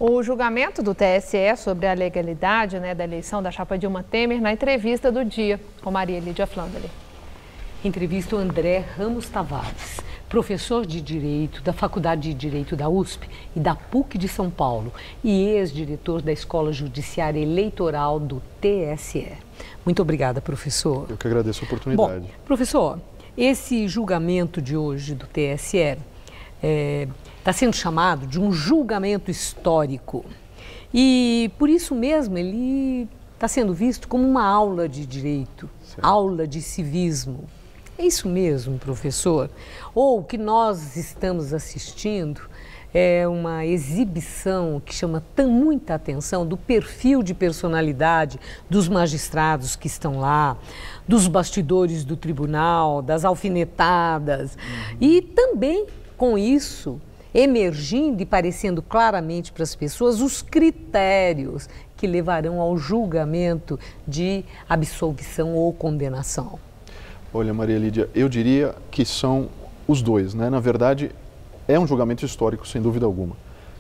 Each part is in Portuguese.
O julgamento do TSE sobre a legalidade da eleição da chapa Dilma Temer na entrevista do dia com Maria Lídia Flandre. Entrevista o André Ramos Tavares, professor de Direito da Faculdade de Direito da USP e da PUC de São Paulo e ex-diretor da Escola Judiciária Eleitoral do TSE. Muito obrigada, professor. Eu que agradeço a oportunidade. Bom, professor, esse julgamento de hoje do TSE está sendo chamado de um julgamento histórico e, por isso mesmo, ele está sendo visto como uma aula de direito, aula de civismo. É isso mesmo, professor? Ou o que nós estamos assistindo é uma exibição que chama muita atenção do perfil de personalidade dos magistrados que estão lá, dos bastidores do tribunal, das alfinetadas e também, com isso, emergindo e parecendo claramente para as pessoas os critérios que levarão ao julgamento de absolvição ou condenação. Olha, Maria Lídia, eu diria que são os dois, né? Na verdade, é um julgamento histórico, sem dúvida alguma.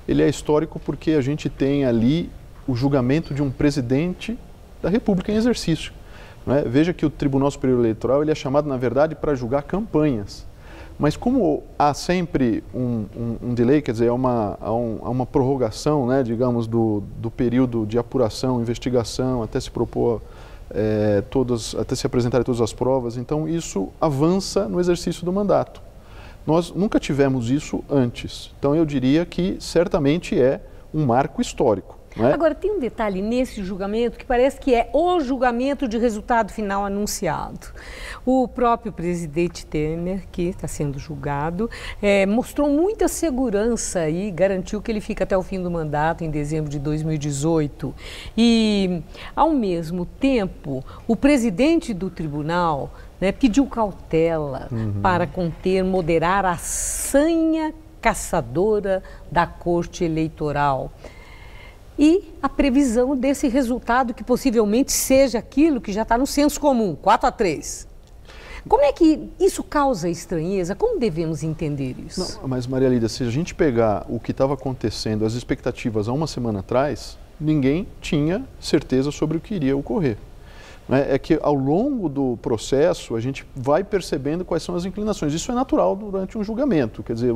Ele é histórico porque a gente tem ali o julgamento de um presidente da República em exercício, né? Veja que o Tribunal Superior Eleitoral ele é chamado, na verdade, para julgar campanhas. Mas como há sempre um delay, quer dizer, há uma prorrogação, né, digamos, do período de apuração, investigação, até se propor até se apresentarem todas as provas, então isso avança no exercício do mandato. Nós nunca tivemos isso antes, então eu diria que certamente é um marco histórico. Não é? Agora, tem um detalhe nesse julgamento que parece que é o julgamento de resultado final anunciado. O próprio presidente Temer, que está sendo julgado, mostrou muita segurança e garantiu que ele fica até o fim do mandato, em dezembro de 2018. E, ao mesmo tempo, o presidente do tribunal pediu cautela para conter, moderar a sanha caçadora da Corte Eleitoral. E a previsão desse resultado que possivelmente seja aquilo que já está no senso comum, 4-3. Como é que isso causa estranheza? Como devemos entender isso? Não, mas, Maria Lídia, se a gente pegar o que estava acontecendo, as expectativas há uma semana atrás, ninguém tinha certeza sobre o que iria ocorrer. É que ao longo do processo a gente vai percebendo quais são as inclinações. Isso é natural durante um julgamento. Quer dizer,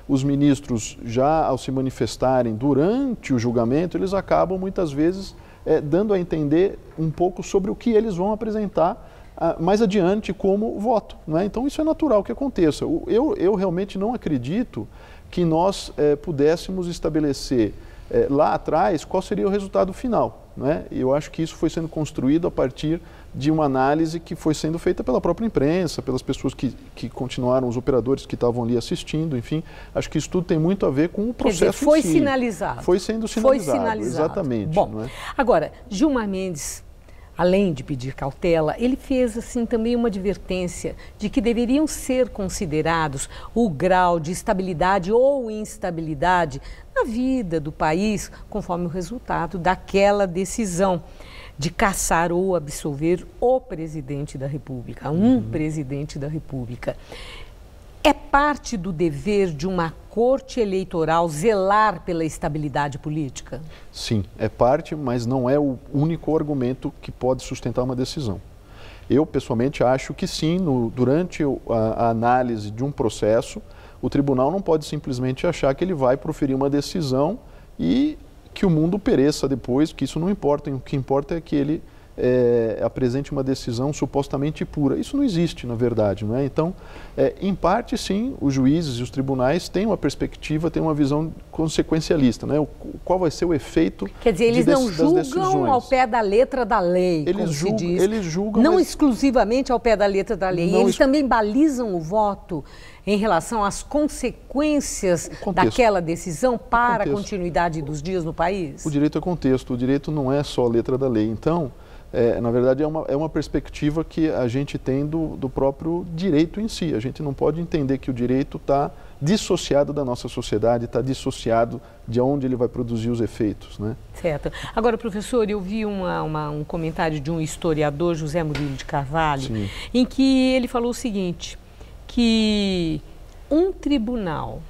os ministros já ao se manifestarem durante o julgamento, eles acabam muitas vezes dando a entender um pouco sobre o que eles vão apresentar mais adiante como voto. Então isso é natural que aconteça. Eu realmente não acredito que nós pudéssemos estabelecer lá atrás qual seria o resultado final. Eu acho que isso foi sendo construído a partir de uma análise que foi sendo feita pela própria imprensa, pelas pessoas que continuaram, os operadores que estavam ali assistindo, enfim. Acho que isso tudo tem muito a ver com o processo. Quer dizer, foi em si. Sinalizado. Foi sendo sinalizado. Foi sinalizado. Exatamente. Bom, agora, Gilmar Mendes, além de pedir cautela, ele fez assim também uma advertência de que deveriam ser considerados o grau de estabilidade ou instabilidade na vida do país, conforme o resultado daquela decisão de cassar ou absolver o presidente da República, presidente da República. É parte do dever de uma corte eleitoral zelar pela estabilidade política? Sim, é parte, mas não é o único argumento que pode sustentar uma decisão. Eu, pessoalmente, acho que sim, durante a análise de um processo, o tribunal não pode simplesmente achar que ele vai proferir uma decisão e que o mundo pereça depois, que isso não importa. O que importa é que ele apresente uma decisão supostamente pura. Isso não existe, na verdade. Não é? Então, em parte, sim, os juízes e os tribunais têm uma perspectiva, têm uma visão consequencialista. Né? Qual vai ser o efeito? Quer dizer, eles não julgam ao pé da letra da lei, como se diz. Eles julgam, não exclusivamente ao pé da letra da lei. Eles também balizam o voto em relação às consequências daquela decisão para a continuidade dos dias no país? O direito é contexto, o direito não é só a letra da lei. Então, na verdade, é uma perspectiva que a gente tem do próprio direito em si. A gente não pode entender que o direito está dissociado da nossa sociedade, está dissociado de onde ele vai produzir os efeitos. Né? Certo. Agora, professor, eu vi um comentário de um historiador, José Murilo de Carvalho, Sim. em que ele falou o seguinte, que um tribunal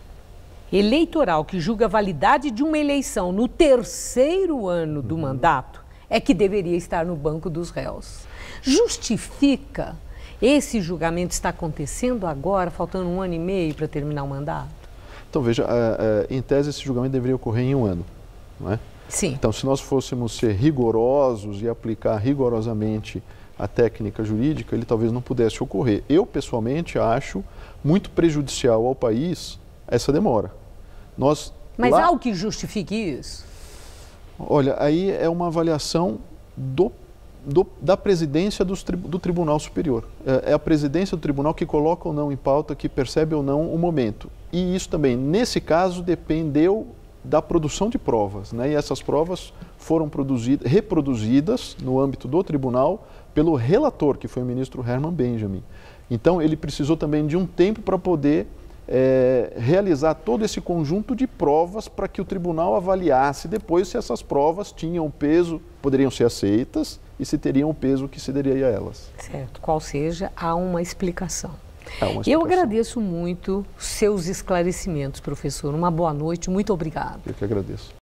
eleitoral que julga a validade de uma eleição no terceiro ano do mandato é que deveria estar no banco dos réus. Justifica esse julgamento estar acontecendo agora, faltando 1 ano e meio para terminar o mandato? Então, veja, em tese esse julgamento deveria ocorrer em 1 ano, não é? Sim. Então, se nós fôssemos ser rigorosos e aplicar rigorosamente a técnica jurídica, ele talvez não pudesse ocorrer. Eu, pessoalmente, acho muito prejudicial ao país essa demora. Mas há o que justifique isso? Olha, aí é uma avaliação da presidência do Tribunal Superior. É a presidência do tribunal que coloca ou não em pauta, que percebe ou não o momento. E isso também, nesse caso, dependeu da produção de provas, né? E essas provas foram reproduzidas no âmbito do tribunal pelo relator, que foi o ministro Herman Benjamin. Então, ele precisou também de um tempo para poder realizar todo esse conjunto de provas para que o tribunal avaliasse depois se essas provas tinham o peso, poderiam ser aceitas e se teriam o peso que se daria a elas. Certo, qual seja, há uma explicação. Eu agradeço muito seus esclarecimentos, professor. Uma boa noite, muito obrigado. Eu que agradeço.